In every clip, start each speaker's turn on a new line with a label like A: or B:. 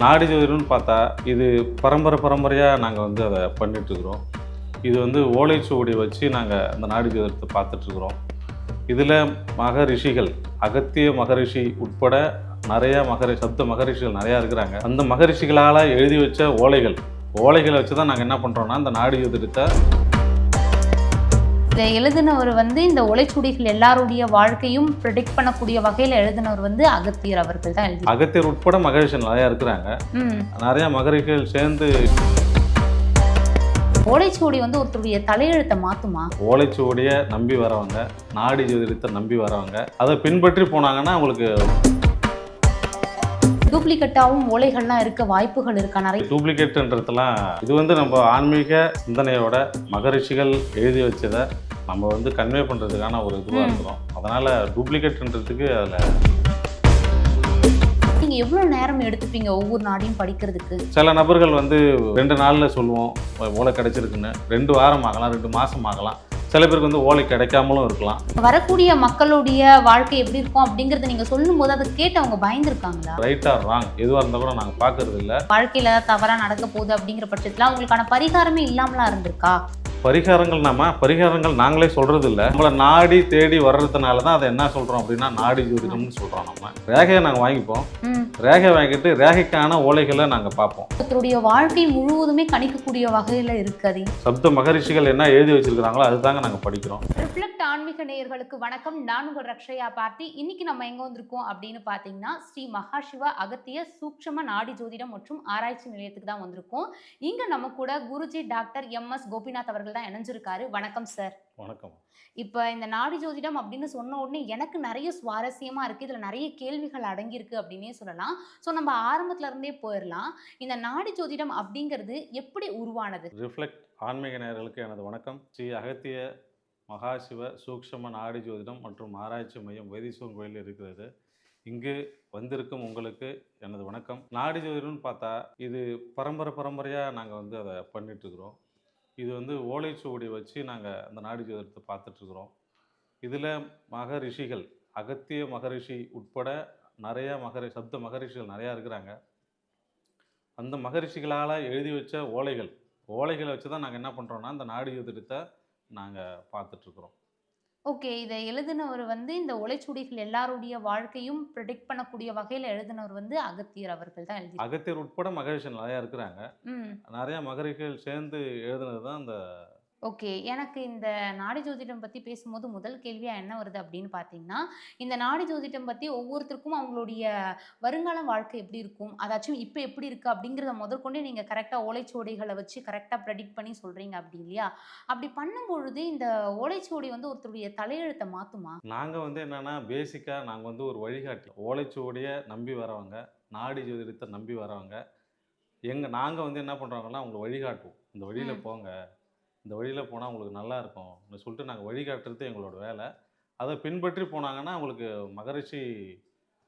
A: நாடி ஜோதிடம்னு பார்த்தா, இது பரம்பரையா நாங்க அத பண்ணிட்டுருக்குறோம். இது ஓலைச்சுவடி வச்சு நாங்க அந்த நாடி ஜோதிடத்த பார்த்துட்ருக்குறோம். இதில மகரிஷிகள், அகத்திய மகரிஷி உட்பட நெறைய சப்த மகரிஷிகள் நெறையா இருக்கிறாங்க. அந்த மகரிஷிகளால எழுதி வச்ச ஓலைகள வச்சு தான் நாங்க என்ன பண்றோம்னா, இந்த நாடி ஜோதிடத்த
B: இதை எழுதினவர் இந்த ஓலைச்சுவடிகள் எல்லாருடைய வாழ்க்கையும் ப்ரெடிக்ட் பண்ணக்கூடிய வகையில் எழுதினவர் அகத்தியர் அவர்கள் தான் எழுதி.
A: அகத்தியர் உட்பட மகரிஷிகள் நிறையா இருக்கிறாங்க. நிறைய மகரிஷிகள் சேர்ந்து
B: ஓலைச்சுவடி ஒருத்தருடைய தலையெழுத்தை மாத்துமா?
A: ஓலைச்சுவடியை நம்பி வரவங்க, நாடி ஜோதிடத்தை நம்பி வரவங்க, அதை பின்பற்றி போனாங்கன்னா அவங்களுக்கு
B: டூப்ளிகேட்டாகவும் ஓலைகள்லாம் இருக்க வாய்ப்புகள் இருக்கா? நிறைய
A: டூப்ளிகேட்ன்றதுலாம் இது நம்ம ஆன்மீக சிந்தனையோட மகரிஷிகள் எழுதி வச்சதை நம்ம கன்வே பண்ணுறதுக்கான ஒரு இதுவாக இருக்கிறோம். அதனால் டூப்ளிகேட்ன்றதுக்கு அதில்
B: நீங்கள் எவ்வளோ நேரம் எடுத்துப்பீங்க ஒவ்வொரு நாடையும் படிக்கிறதுக்கு?
A: சில நபர்கள் 2 நாளில் சொல்லுவோம் ஓலை கிடைச்சிருக்குன்னு, 2 வாரம் ஆகலாம், 2 மாதம் ஆகலாம். சில பேருக்கு ஓலை கிடைக்காமலும் இருக்கலாம்.
B: வரக்கூடிய மக்களுடைய வாழ்க்கை எப்படி இருக்கும் அப்படிங்கிறத நீங்கள் சொல்லும்போது அதை கேட்டு அவங்க பயந்துருக்காங்களா?
A: ரைட் ஆர் ராங் எதுவாக இருந்தால் கூட நாங்கள் பார்க்கறது இல்லை.
B: வாழ்க்கையில் ஏதாவது தவறாக நடக்க போகுது அப்படிங்கிற பட்சத்தில் அவங்களுக்கான பரிகாரமே இல்லாமலாம் இருந்திருக்கா?
A: பரிகாரங்கள் நாங்களே சொல்றது இல்லை. நம்மளை நாடி தேடி வர்றதுனால தான் அதை என்ன சொல்கிறோம் அப்படின்னா நாடி ஜோதிடம்னு சொல்கிறோம். நம்ம ரேகையை நாங்கள் வாங்கிப்போம், ரேகை வாங்கிட்டு ரேகைக்கான ஓலைகளை நாங்கள் பார்ப்போம்.
B: ஒருத்தருடைய வாழ்க்கை முழுவதுமே கணிக்கக்கூடிய வகையில் இருக்காது.
A: சப்த மகரிஷிகள் என்ன எழுதி வச்சிருக்கிறாங்களோ அதுதாங்க நாங்கள் படிக்கிறோம்.
B: ரிஃப்ளெக்ட் ஆன்மீக நேயர்களுக்கு வணக்கம். நான் உங்கள் ரக்ஷயா பார்த்தி. இன்னைக்கு நம்ம எங்கே வந்திருக்கோம் அப்படின்னு பார்த்தீங்கன்னா, ஸ்ரீ மகாசிவ அகத்திய சூக்ஷ்ம நாடி ஜோதிடம் மற்றும் ஆராய்ச்சி நிலையத்துக்கு தான் வந்திருக்கோம். இங்கே நம்ம கூட குருஜி டாக்டர் MS கோபிநாத் அவர்கள் தான் இணைஞ்சிருக்காரு. வணக்கம் சார்.
A: வணக்கம்.
B: இப்போ இந்த நாடி ஜோதிடம் அப்படின்னு சொன்ன உடனே எனக்கு நிறைய சுவாரஸ்யமாக இருக்குது, இதில் நிறைய கேள்விகள் அடங்கியிருக்கு அப்படின்னே சொல்லலாம். ஸோ நம்ம ஆரம்பத்துல இருந்தே போயிடலாம். இந்த நாடி ஜோதிடம் அப்படிங்கிறது எப்படி உருவானது?
A: ரிஃப்ளெக்ட் ஆன்மீக நேயர்களுக்கு எனது வணக்கம். ஸ்ரீ அகத்திய மகாசிவ சூக்ஷ்ம நாடி ஜோதிடம் மற்றும் ஆராய்ச்சி மையம் வைத்தீஸ்வரன் கோயிலில் இருக்கிறது. இங்கு வந்திருக்கும் உங்களுக்கு எனது வணக்கம். நாடி ஜோதிடம்னு பார்த்தா, இது பரம்பரையாக நாங்கள் அதை பண்ணிட்டுருக்குறோம். இது ஓலைச்சுவடி வச்சு நாங்கள் அந்த நாடி ஜோதிடத்தை பார்த்துட்ருக்குறோம். இதில் மகரிஷிகள், அகத்திய மகரிஷி உட்பட நிறைய சப்த மகரிஷிகள் நிறையா இருக்கிறாங்க. அந்த மகரிஷிகளால் எழுதி வச்ச ஓலைகளை வச்சு தான் நாங்கள் என்ன பண்ணுறோன்னா இந்த நாடி ஜோதிடத்தை நாங்கள் பார்த்துட்ருக்குறோம்.
B: ஓகே, இதை எழுதினவர் இந்த ஓலைச்சுவடிகள் எல்லாருடைய வாழ்க்கையும் ப்ரெடிக்ட் பண்ணக்கூடிய வகையில் எழுதினவர் அகத்தியர் அவர்கள் தான் எழுதி.
A: அகத்தியர் உட்பட மகரிஷிகள் நிறையா இருக்கிறாங்க. நிறைய மகரிஷிகள் சேர்ந்து எழுதுனது தான் அந்த.
B: ஓகே, எனக்கு இந்த நாடி ஜோதிடம் பற்றி பேசும்போது முதல் கேள்வியாக என்ன வருது அப்படின்னு பார்த்தீங்கன்னா, இந்த நாடி ஜோதிடம் பற்றி ஒவ்வொருத்தருக்கும் அவங்களுடைய வருங்கால வாழ்க்கை எப்படி இருக்கும், அதாச்சும் இப்போ எப்படி இருக்குது அப்படிங்கிறத முதற்கொண்டே நீங்கள் கரெக்டாக ஓலைச்சுவடிகளை வச்சு கரெக்டாக ப்ரெடிக்ட் பண்ணி சொல்கிறீங்க அப்படி இல்லையா? அப்படி பண்ணும்பொழுது இந்த ஓலைச்சுவடி ஒருத்தருடைய தலையெழுத்தை மாற்றுமா?
A: நாங்கள் என்னென்னா பேசிக்காக நாங்கள் ஒரு வழிகாட்டி. ஓலைச்சுவடியை நம்பி வரவங்க, நாடி ஜோதிடத்தை நம்பி வரவங்க, நாங்கள் என்ன பண்ணுறாங்கன்னா அவங்களை வழிகாட்டுவோம். இந்த வழியில் போங்க, இந்த வழியில் போனால் உங்களுக்கு நல்லா இருக்கும்னு சொல்லிட்டு நாங்கள் வழிகாட்டுறது எங்களோட வேலை. அதை பின்பற்றி போனாங்கன்னா அவங்களுக்கு மகரிஷி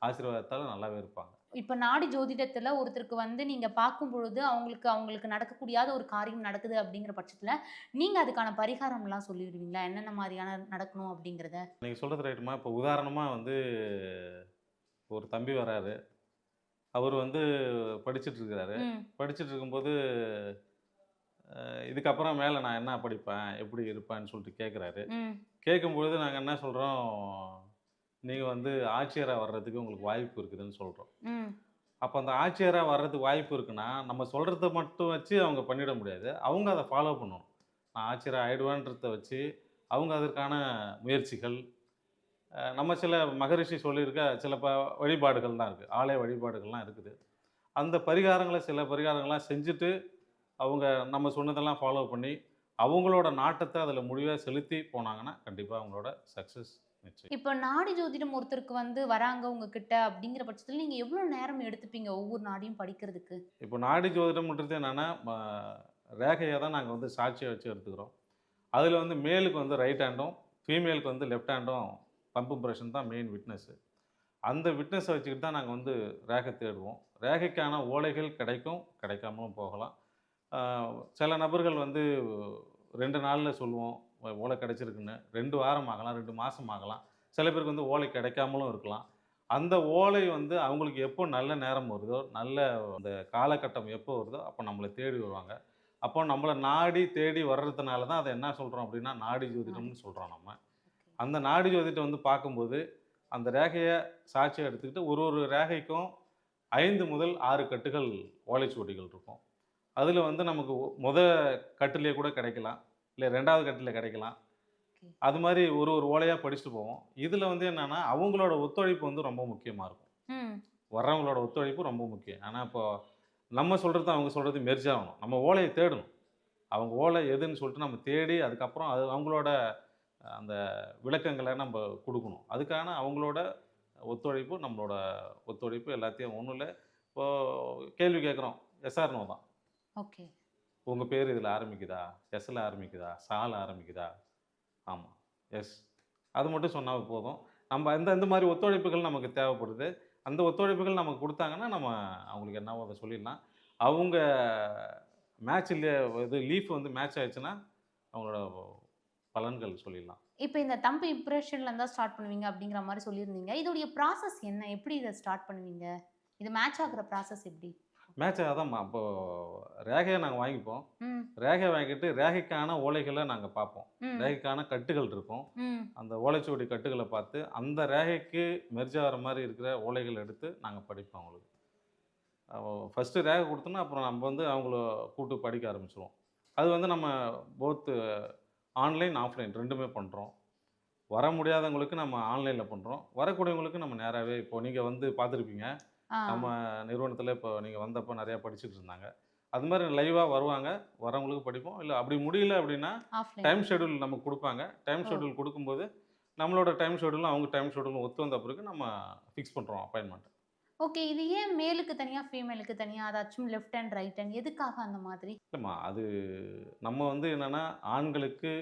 A: ஆசீர்வாதத்தால் நல்லாவே இருப்பாங்க.
B: இப்போ நாடி ஜோதிடத்தில் ஒருத்தருக்கு நீங்கள் பார்க்கும் பொழுது அவங்களுக்கு நடக்கக்கூடியாத ஒரு காரியம் நடக்குது அப்படிங்கிற பட்சத்தில் நீங்கள் அதுக்கான பரிகாரம்லாம் சொல்லிடுவீங்களா? என்னென்ன மாதிரியான நடக்கணும் அப்படிங்கிறத
A: நீங்கள் சொல்கிறது ரைட்டுமா? இப்போ உதாரணமாக ஒரு தம்பி வராரு, அவர் படிச்சுட்ருக்கிறாரு. படிச்சுட்டு இருக்கும்போது இதுக்கப்புறம் மேலே நான் என்ன படிப்பேன், எப்படி இருப்பேன்னு சொல்லிட்டு கேட்குறாரு. கேட்கும்பொழுது நாங்கள் என்ன சொல்கிறோம், நீங்கள் ஆட்சியராக வர்றதுக்கு உங்களுக்கு வாய்ப்பு இருக்குதுன்னு சொல்கிறோம். அப்போ அந்த ஆட்சியராக வர்றதுக்கு வாய்ப்பு இருக்குன்னா நம்ம சொல்கிறத மட்டும் வச்சு அவங்க பண்ணிட முடியாது. அவங்க அதை ஃபாலோ பண்ணணும். நான் ஆட்சியராக ஆகிடுவேன்றத வச்சு அவங்க அதற்கான முயற்சிகள், நம்ம சில மகரிஷி சொல்லியிருக்க சில வழிபாடுகள் தான் இருக்குது, ஆலய வழிபாடுகள்லாம் இருக்குது. அந்த சில பரிகாரங்கள்லாம் செஞ்சுட்டு அவங்க நம்ம சொன்னதெல்லாம் ஃபாலோ பண்ணி அவங்களோட நாட்டத்தை அதில் முடிவாக செலுத்தி போனாங்கன்னா கண்டிப்பாக அவங்களோட சக்ஸஸ் நிச்சயம்.
B: இப்போ நாடி ஜோதிடம் ஒருத்தருக்கு வராங்க உங்ககிட்ட அப்படிங்கிற பட்சத்தில் நீங்கள் எவ்வளோ நேரம் எடுத்துப்பீங்க ஒவ்வொரு நாடியும் படிக்கிறதுக்கு?
A: இப்போ நாடி ஜோதிடம்ன்றது என்னென்னா ரேகையை தான் நாங்கள் சாட்சியை வச்சு எடுத்துக்கிறோம். அதில் மேலுக்கு ரைட் ஹேண்டும், ஃபீமேலுக்கு லெஃப்ட் ஹேண்டும் பம்பு ப்ரஷன் தான் மெயின் விட்னஸ்ஸு. அந்த விட்னஸை வச்சுக்கிட்டு தான் நாங்கள் ரேகை தேடுவோம். ரேகைக்கான ஓலைகள் கிடைக்காமலும் போகலாம். சில நபர்கள் 2 நாளில் சொல்லுவோம் ஓலை கிடைச்சிருக்குன்னு, 2 வாரம் ஆகலாம், 2 மாதம் ஆகலாம். சில பேருக்கு ஓலை கிடைக்காமலும் இருக்கலாம். அந்த ஓலை வந்து அவங்களுக்கு எப்போ நல்ல நேரம் வருதோ, நல்ல அந்த காலகட்டம் எப்போ வருதோ, அப்போ நம்மள தேடி வருவாங்க. அப்போ நம்மள நாடி தேடி வர்றதுனால தான் அத என்ன சொல்றோம் அப்படின்னா, நாடி
B: நாடி
A: ஜோதிடம்னு சொல்றோம் நம்ம.
B: ஓகே.
A: அந்த நாடி ஜோதிடம் வந்து பார்க்கும்போது, அந்த ரேகைய சாட்சியா எடுத்துக்கிட்டு ஒரு ஒரு ரேகைக்கும் 5 முதல் 6 கட்டுகள் ஓலைச்சுவடிகள் இருக்கும். அதில வந்து நமக்கு கட்டுலயே கூட கிடைக்கலாம். இல்ல 2வது கட்டுல கிடைக்கலாம்.
B: ஓகே.
A: அது மாரி ஒரு ஒரு ஓலையா படிச்சுட்டு போவோம். இதில வந்து என்னன்னா, அவங்களோட ஒத்துழைப்பு வந்து ரொம்ப முக்கியமா இருக்கும்.
B: ம்.
A: வர்றவங்களோட ஒத்துழைப்பு ரொம்ப முக்கியம். ஆனா, இப்போ நம்ம சொல்றது, அவங்க சொல்றது மெர்ஜ் ஆகணும். நம்ம ஓலைய தேடணும். அவங்க ஓலை எதுன்னு சொல்லிட்டு நம்ம தேடி, அதுக்கப்புறம் அது அவங்களோட அந்த விளக்கங்கள நம்ப குடுக்கணும். அதுக்கான அவங்களோட ஒத்துழைப்பு, நம்மளோட ஒத்துழைப்பு எல்லாத்தையும் ஒண்ணும் இல்ல. இப்போ கேள்வி கேட்குறோம். எஸ் ஆர் நோ தான்.
B: ஓகே.
A: உங்க பேரு இதில ஆரம்பிக்குதா? எஸ்ல ஆரம்பிக்குதா? சால ஆரம்பிக்குதா? ஆமா. எஸ். அது மட்டும் சொன்னா போதும். நம்ம இந்த இந்த மாரி ஒத்துழைப்புகள் நமக்கு தேவைப்படுது. அந்த ஒத்துழைப்புகள் நமக்கு குடுத்தாங்கன்னா, நம்ம அவங்களுக்கு என்னவோ அத சொல்லிடலாம். அவங்க மேட்ச் இல்ல, இது லீஃப் வந்து மேட்ச் ஆயிடுச்சுன்னா, அவங்களோட பலன்கள் சொல்லிடலாம்.
B: இப்ப இந்த தம்பு இம்ப்ரஷன்ல இருந்தா ஸ்டார்ட் பண்ணுவீங்க அப்படிங்கிற மாரி சொல்லியிருந்தீங்க. இதோடைய ப்ராசஸ் என்ன? எப்படி இத ஸ்டார்ட் பண்ணுவீங்க? இது மேட்ச் ஆகுற ப்ராசஸ் எப்படி?
A: மேட்ச் அதாம்மா, அப்போ ரேகைய நாங்க வாங்கிப்போம்.
B: ம்.
A: ரேகை வாங்கிட்டு ரேகைக்கான ஓலைகள நாங்க பார்ப்போம்.
B: ம்.
A: ரேகைக்கான கட்டுகள் இருக்கும்.
B: ம்.
A: அந்த ஓலைச்சுவடி கட்டுகள பார்த்து, அந்த ரேகைக்கு மெர்ஜ் ஆகுற மாரி இருக்கிற ஓலைகள் எடுத்து நாங்க படிப்போம் அவங்களுக்கு. ஃபர்ஸ்ட்டு ரேகை குடுத்தோம்னா, அப்புறம் நம்ம வந்து அவங்கள கூப்பிட்டு படிக்க ஆரம்பிச்சுருவோம். அது வந்து நம்ம போத் ஆன்லைன், ஆஃப்லைன் 2மே பண்றோம். வர முடியாதவங்களுக்கு நம்ம ஆன்லைன்ல பண்றோம். வரக்கூடியவங்களுக்கு நம்ம நேராவே, இப்போ நீங்க வந்து பார்த்துருப்பீங்க.
B: ஆ.
A: நம்ம நிறுவனத்தில இப்போ நீங்க வந்தப்போ நெறையா படிச்சுட்டு இருந்தாங்க. அது மாரி லைவா வருவாங்க. வரவங்களுக்கு படிப்போம். இல்ல அப்படி முடியல அப்படின்னா,
B: ஆஃப்லைன்.
A: டைம் ஷெட்யூல் நமக்கு குடுப்பாங்க. டைம்
B: ஓ!
A: ஷெட்யூல் குடுக்கும்போது, நம்மளோட டைம் ஷெட்யூலும், அவங்க டைம் ஷெட்யூலும் ஒத்து வந்த பிறகு நம்ம ஃபிக்ஸ் பண்றோம் அப்பாயின்ட்மென்ட்.
B: ஓகே. இது ஏன் மேலுக்கு தனியா, ஃபீமேலுக்கு தனியா? அதாச்சும் லெஃப்ட் ஹேண்ட், ரைட் ஹேண்ட் எதுக்காக அந்த மாதிரி?
A: இல்லம்மா, அது நம்ம வந்து என்னன்னா, ஆண்களுக்கு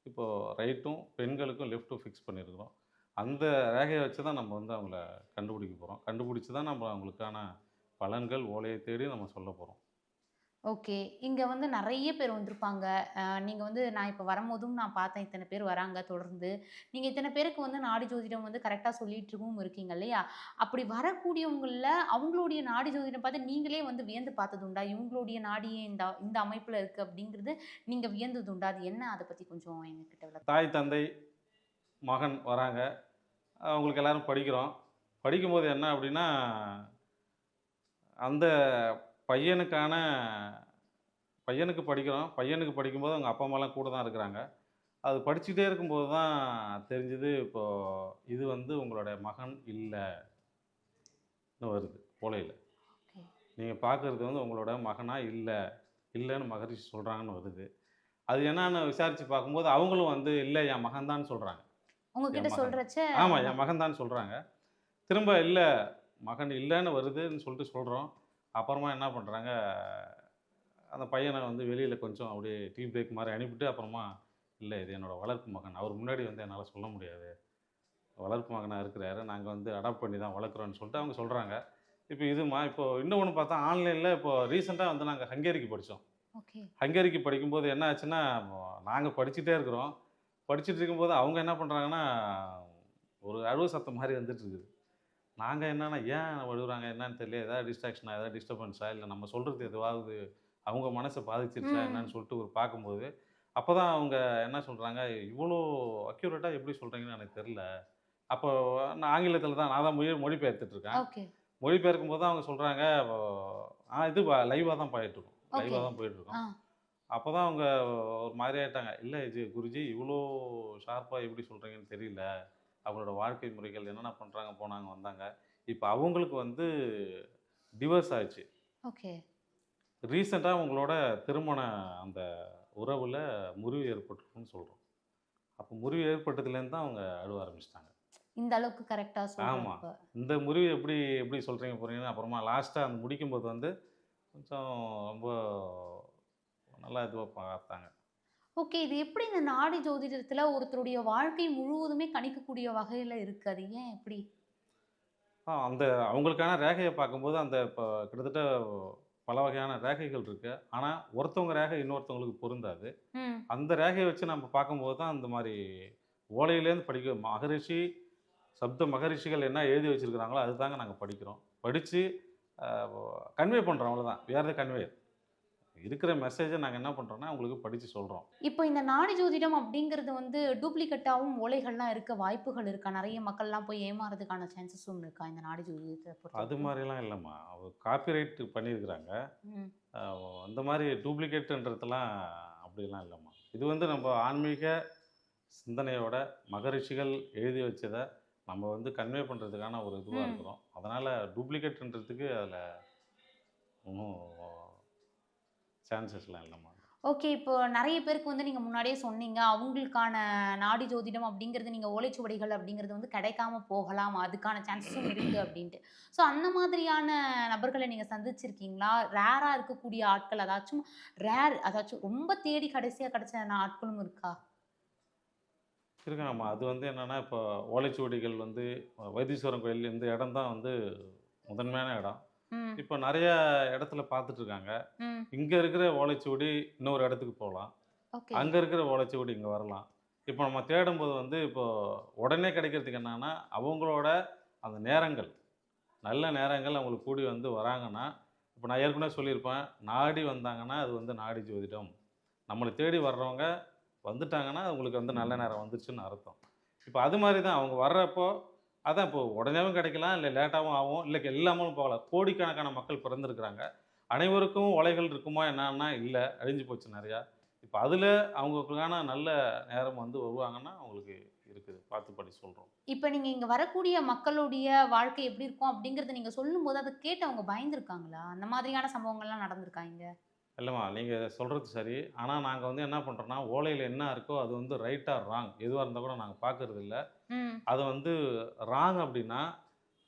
A: இப்போ ரைட்டும், பெண்களுக்கும் லெஃப்ட்டும் ஃபிக்ஸ் பண்ணியிருக்கிறோம். அந்த ரேகைய வச்சு தான் நம்ம வந்து அவங்கள கண்டுபிடிக்க போறோம். கண்டுபிடிச்சு தான் நம்ம அவங்களுக்கான பலன்கள், ஓலைய தேடி நம்ம சொல்லப் போறோம்.
B: ஓகே. இங்க வந்து நெறைய பேர் வந்திருப்பாங்க. நீங்க வந்து நான் இப்ப வரும்போதும் நான் பார்த்தேன் இத்தன பேர் வராங்க தொடர்ந்து. நீங்க இத்தன பேருக்கு வந்து நாடி ஜோதிடம் வந்து கரெக்ட்டா சொல்லிட்டுவும் இருக்கீங்க இல்லையா? அப்படி வரக்கூடியவங்கள்ல அவங்களுடைய நாடி ஜோதிடம் பார்த்து நீங்களே வந்து வியந்து பார்த்ததுண்டா? இவங்களுடைய நாடி இந்த இந்த அமைப்புல இருக்கு அப்படிங்கிறது நீங்க வியந்ததுண்டா? அது என்ன? அத பத்தி கொஞ்சம் எங்ககிட்ட
A: தாய், தந்தை, மகன் வராங்க. அவங்களுக்கு எல்லாரும் படிக்கிறோம். படிக்கும்போது என்ன அப்படின்னா, அந்த பையனுக்கான பையனுக்கு படிக்கிறோம். பையனுக்கு படிக்கும்போது அவங்க அப்பா, அம்மாலாம் கூட தான் இருக்கிறாங்க. அது படிச்சுட்டே இருக்கும்போது தான் தெரிஞ்சது, இப்போ இது வந்து உங்களுடைய மகன் இல்லன்னு வருது ஓலையில.
B: ஓகே.
A: நீங்க பார்க்குறது வந்து உங்களோட மகனா இல்ல, இல்லன்னு மகரிஷி சொல்றாங்கன்னு வருது. அது என்னான்னு விசாரிச்சு பார்க்கும்போது, அவங்களும் வந்து இல்ல என் மகன் தான் சொல்றாங்க.
B: உங்ககிட்ட
A: என் மகன்.
B: சொல்றச்ச
A: ஆமா,
B: அவங்க
A: என் மகன் தான் சொல்றாங்க. திரும்ப இல்ல, மகன் இல்லன்னு வருதுன்னு சொல்லிட்டு சொல்றோம். அப்புறமா என்ன பண்றாங்க, அந்த பையன வந்து வெளியில கொஞ்சம் அப்படியே டீ பிரேக் மாரி அனுப்பிட்டு, அப்புறமா இல்ல இது என்னோட வளர்ப்பு மகன். அவர் முன்னாடி வந்து என்னால சொல்ல முடியாது. வளர்ப்பு மகனா இருக்கிறாரு. நாங்க வந்து அடாப்ட் பண்ணி தான் வளர்க்குறோம்ன்னு சொல்லிட்டு அவங்க சொல்றாங்க. இப்ப இதுமா, இப்போ இன்னொன்னு பார்த்தா ஆன்லைன்ல இப்போ ரீசென்ட்டா வந்து நாங்க ஹங்கேரிக்கு படிச்சோம்.
B: ஓகே.
A: ஹங்கேரிக்கு படிக்கும்போது என்ன ஆச்சுன்னா, நாங்க படிச்சுட்டே இருக்கிறோம். படிச்சுட்டு இருக்கும்போது அவங்க என்ன பண்றாங்கன்னா, ஒரு அழுவ சத்தம் மாரி வந்துட்டு இருக்குது. நாங்க என்னன்னா, ஏன் அழுவுறாங்க என்னன்னு தெரியலையே, ஏதாவது டிஸ்ட்ராக்ஷனா, ஏதாவது டிஸ்டர்பன்ஸா, இல்ல நம்ம சொல்றது எதுவாவது அவங்க மனச பாதிச்சிருச்சா
B: ம்.
A: என்னன்னு சொல்லிட்டு ஒரு பார்க்கும்போது, அப்பதான் அவங்க என்ன சொல்றாங்க, "இவ்வளோ அக்யூரேட்டா எப்படி சொல்றீங்கன்னு எனக்கு தெரியல." அப்போ நான் ஆங்கிலத்தில தான், நான் தான் மொழிபெயர்த்துட்டு இருக்கேன்.
B: ஓகே.
A: மொழிபெயர்க்கும்போது தான் அவங்க சொல்றாங்க, இது லைவா தான் போயிட்டுருக்கும். லைவா
B: ஓகே.
A: தான் போயிட்டுருக்கும்.
B: ஆ.
A: அப்பதான் அவங்க ஒரு மாரி ஆயிட்டாங்க. "இல்ல இது குருஜி, இவ்வளோ ஷார்ப்பா எப்படி சொல்றீங்கன்னு தெரியல. அவங்களோட வாழ்க்கை முறைகள் என்னென்ன பண்றாங்க, போனாங்க, வந்தாங்க. இப்ப அவங்களுக்கு வந்து டிவோர்ஸ் ஆச்சு.
B: ஓகே.
A: ரீசென்ட்டா உங்களோட திருமண அந்த உறவுல முறிவு ஏற்பட்டிருக்குன்னு சொல்றோம்." அப்ப முறிவு ஏற்பட்டதுலேருந்து தான் அவங்க அழுவ ஆரம்பிச்சுட்டாங்க.
B: இந்த அளவுக்கு கரெக்ட்டா
A: ஆமா.
B: சொல்றப்ப.
A: இந்த முறிவு எப்படி எப்படி சொல்றீங்க போறீங்கன்னு அப்புறமா லாஸ்ட்டா அந்த முடிக்கும்போது வந்து கொஞ்சம் ரொம்ப நல்லா இதுவா பார்த்தாங்க.
B: ஓகே. இது எப்படி இந்த நாடி ஜோதிடத்துல ஒருத்தருடைய வாழ்க்கை முழுவதுமே கணிக்கக்கூடிய வகையில இருக்கு. அது ஏன் எப்படி?
A: அந்த அவங்களுக்கான ரேகைய பார்க்கும்போது, அந்த இப்போ கிட்டத்தட்ட பல வகையான ரேகைகள் இருக்கு. ஆனா, ஒருத்தவங்க ரேகை இன்னொருத்தவங்களுக்கு பொருந்தாது.
B: ம்.
A: அந்த ரேகைய வச்சு நம்ம பார்க்கும்போது தான் அந்த மாரி ஓலையிலேருந்து படிக்க மகரிஷி சப்த மகரிஷிகள் என்ன எழுதி வச்சிருக்கிறாங்களோ அதுதாங்க நாங்கள் படிக்கிறோம். படித்து கன்வே பண்ணுறோம், அவ்வளோதான். We are the convey. இருக்கிற மெசேஜை நாங்கள் என்ன பண்ணுறோன்னா உங்களுக்கு படித்து சொல்கிறோம்.
B: இப்போ இந்த நாடி ஜோதிடம் அப்படிங்கிறது வந்து டூப்ளிகேட்டாவும் ஓலைகள்லாம் இருக்க வாய்ப்புகள் இருக்கா? நெறைய மக்கள்லாம் போய் ஏமாறதுக்கான சான்சஸும் இருக்கா இந்த நாடி ஜோதிடத்த
A: அது
B: பொறுத்தவரைக்கும்?
A: மாதிரிலாம் இல்லைம்மா. அவர் காப்பிரைட் பண்ணியிருக்கிறாங்க.
B: ம்.
A: அந்த மாதிரி டூப்ளிகேட்டுன்றதெல்லாம் அப்படிலாம் இல்லைம்மா. இது வந்து நம்ம ஆன்மீக சிந்தனையோட மகரிஷிகள் எழுதி வச்சதை நம்ம வந்து கன்வே பண்ணுறதுக்கான ஒரு இதுவாக
B: ம்.
A: இருக்கிறோம். அதனால் டூப்ளிகேட்ன்றதுக்கு அதில் ஒன்றும் சான்சஸ்லாம் இல்லைம்மா.
B: ஓகே. இப்போ நெறைய பேருக்கு வந்து நீங்க முன்னாடியே சொன்னீங்க. அவங்களுக்கான நாடி ஜோதிடம் அப்படிங்கிறது நீங்க ஓலைச்சுவடிகள் அப்படிங்கிறது வந்து கிடைக்காம போகலாம். அதுக்கான சான்சஸும் இருக்கு அப்படின்ட்டு. ஸோ அந்த மாதிரியான நபர்கள நீங்க சந்திச்சிருக்கீங்களா? ரேரா இருக்கக்கூடிய ஆட்கள் அதாச்சும் அதாச்சும் ரொம்ப தேடி கடைசியா கிடைச்ச ஆட்களும் இருக்கா?
A: இருக்காங்கம்மா. அது வந்து என்னென்னா, இப்போ ஓலைச்சுவடிகள் வந்து வைத்தீஸ்வரன் கோயில் இந்த இடம் தான் வந்து முதன்மையான இடம்.
B: ம்.
A: இப்போ நெறைய இடத்துல பார்த்துட்ருக்காங்க.
B: ம்.
A: இங்கே இருக்கிற ஓலைச்சுவடி இன்னொரு இடத்துக்கு போகலாம்.
B: ஓகே.
A: அங்கே இருக்கிற ஓலைச்சுவடி இங்கே வரலாம். இப்போ நம்ம தேடும்போது வந்து இப்போ உடனே கிடைக்கிறதுக்கு என்னன்னா, அவங்களோட அந்த நேரங்கள், நல்ல நேரங்கள் அவங்களுக்கு கூடி வந்து வராங்கன்னா, இப்போ நான் ஏற்கனவே சொல்லியிருப்பேன், நாடி வந்தாங்கன்னா அது வந்து நாடி ஜோதிடம். நம்மள தேடி வர்றவங்க வந்துட்டாங்கன்னா, அவங்களுக்கு வந்து நல்ல நேரம் வந்துருச்சுன்னு அர்த்தம். இப்போ அது மாரி தான் அவங்க வர்றப்போ, அதான் இப்போ உடனேவும் கிடைக்கலாம், இல்ல லேட்டாவும் ஆகும், இல்ல இல்லாமலும் போகலாம். கோடிக்கணக்கான மக்கள் பிறந்திருக்கிறாங்க. அனைவருக்கும் ஓலைகள் இருக்குமா என்னான்னா, இல்ல. அழிஞ்சு போச்சு நெறையா. இப்ப அதுல அவங்களுக்கான நல்ல நேரம் வந்து வருவாங்கன்னா, அவங்களுக்கு இருக்குது. பார்த்து படி சொல்றோம்.
B: இப்ப நீங்க இங்க வரக்கூடிய மக்களுடைய வாழ்க்கை எப்படி இருக்கும் அப்படிங்கிறத நீங்க சொல்லும்போது, அத கேட்டு அவங்க பயந்துருக்காங்களா? அந்த மாதிரியான சம்பவங்கள்லாம் நடந்திருக்கா இங்க?
A: இல்லம்மா, நீங்க சொல்றது சரி. ஆனா நாங்க வந்து என்ன பண்றோம்னா, ஓலையில என்ன இருக்கோ அது வந்து ரைட் ஆர் ராங் எதுவா இருந்தா கூட நாங்க பார்க்கறது இல்ல.
B: ம்.
A: அத வந்து ராங் அப்டின்னா,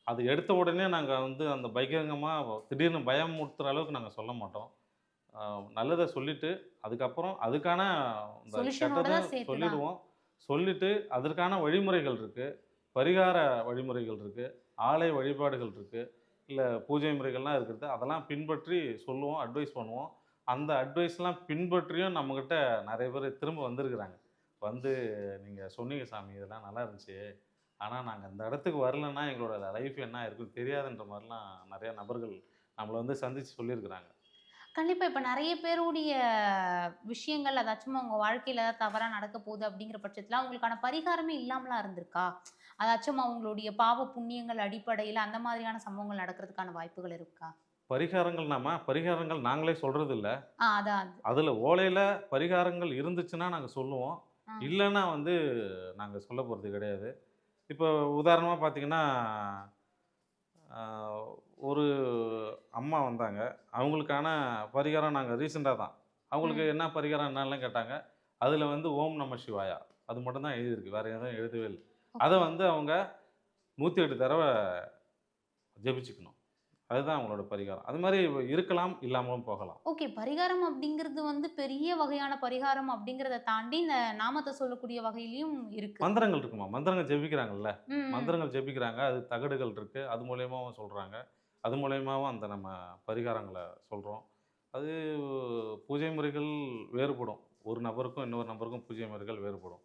A: அது எடுத்த உடனே நாங்க வந்து அந்த பகிரங்கமா திடீர்னு பயமுறுத்துற அளவுக்கு நாங்க சொல்ல மாட்டோம். அ நல்லத சொல்லிட்டு, அதுக்கப்புறம் அதுக்கான இந்த
B: சொல்யூஷனோட
A: கெட்டத
B: தான் சேர்த்து தான்.
A: சொல்லிடுவோம். சொல்லிட்டு அதற்கான வழிமுறைகள் இருக்கு. பரிகார வழிமுறைகள் இருக்கு. ஆலய வழிபாடுகள் இருக்கு. இல்ல பூஜை முறைகள்லாம் இருக்குது. அதெல்லாம் பின்பற்றி சொல்லுவோம், அட்வைஸ் பண்ணுவோம். அந்த அட்வைஸ்லாம் பின்பற்றியும் நம்மகிட்ட நெறைய பேர் திரும்ப வந்திருக்கிறாங்க. வந்து "நீங்க சொன்னீங்க சாமி, இதெல்லாம் நல்லா இருந்துச்சு. ஆனா நாங்க அந்த இடத்துக்கு வரலன்னா, எங்களோட லைஃப் என்ன ஆயிருக்குன்னு தெரியாதுன்ற" மாரிலாம் நெறைய நபர்கள் நம்மள வந்து சந்திச்சு சொல்லியிருக்கிறாங்க.
B: கண்டிப்பா. இப்ப நெறைய பேருடைய விஷயங்கள் அதாச்சும் அவங்க வாழ்க்கையில ஏதாவது தவறா நடக்க போகுது அப்படிங்கிற பட்சத்தில, அவங்களுக்கான பரிகாரமே இல்லாமலாம் இருந்திருக்கா? அதாச்சும் அவங்களுடைய பாவ புண்ணியங்கள் அடிப்படையில அந்த மாதிரியான சம்பவங்கள் நடக்கிறதுக்கான வாய்ப்புகள் இருக்கா?
A: பரிகாரங்கள் நாங்களே சொல்றது இல்ல.
B: அதான்.
A: அதுல ஓலையில பரிகாரங்கள் இருந்துச்சுன்னா நாங்க சொல்லுவோம்.
B: ஆ.
A: இல்லன்னா வந்து நாங்க சொல்ல போறது கிடையாது. இப்போ உதாரணமா பார்த்தீங்கன்னா, அ ஒரு அம்மா வந்தாங்க. அவங்களுக்கான பரிகாரம் நாங்க ரீசென்ட்டா தான். அவங்களுக்கு
B: ம்.
A: என்ன பரிகாரம் என்னலாம் கேட்டாங்க. அதுல வந்து ஓம் நம சிவாயா. அது மட்டும் தான் எழுதியிருக்கு. வேற எதுவும் எழுதவே இல்ல. அத
B: ஓகே.
A: வந்து அவங்க 108 தடவ ஜெபிச்சுக்கணும். அதுதான் அவங்களோட பரிகாரம். அது மாரி இருக்கலாம், இல்லாமலும் போகலாம்.
B: ஓகே. பரிகாரம் அப்படிங்கிறது வந்து பெரிய வகையான பரிகாரம் அப்படிங்கிறத தாண்டி, இந்த நாமத்த சொல்லக்கூடிய வகையிலயும் இருக்கு.
A: மந்திரங்கள் இருக்குமா, மந்திரங்கள் ஜெபிக்கிறாங்கல்ல.
B: ம், ம்.
A: மந்திரங்கள் ஜெபிக்கிறாங்க. அது தகடுகள் இருக்கு. அது மூலியமாவும் சொல்றாங்க. அது மூலியமாவும் அந்த நம்ம பரிகாரங்கள சொல்றோம். அது பூஜை முறைகள் வேறுபடும். ஒரு நபருக்கும், இன்னொரு நபருக்கும் பூஜை முறைகள் வேறுபடும்.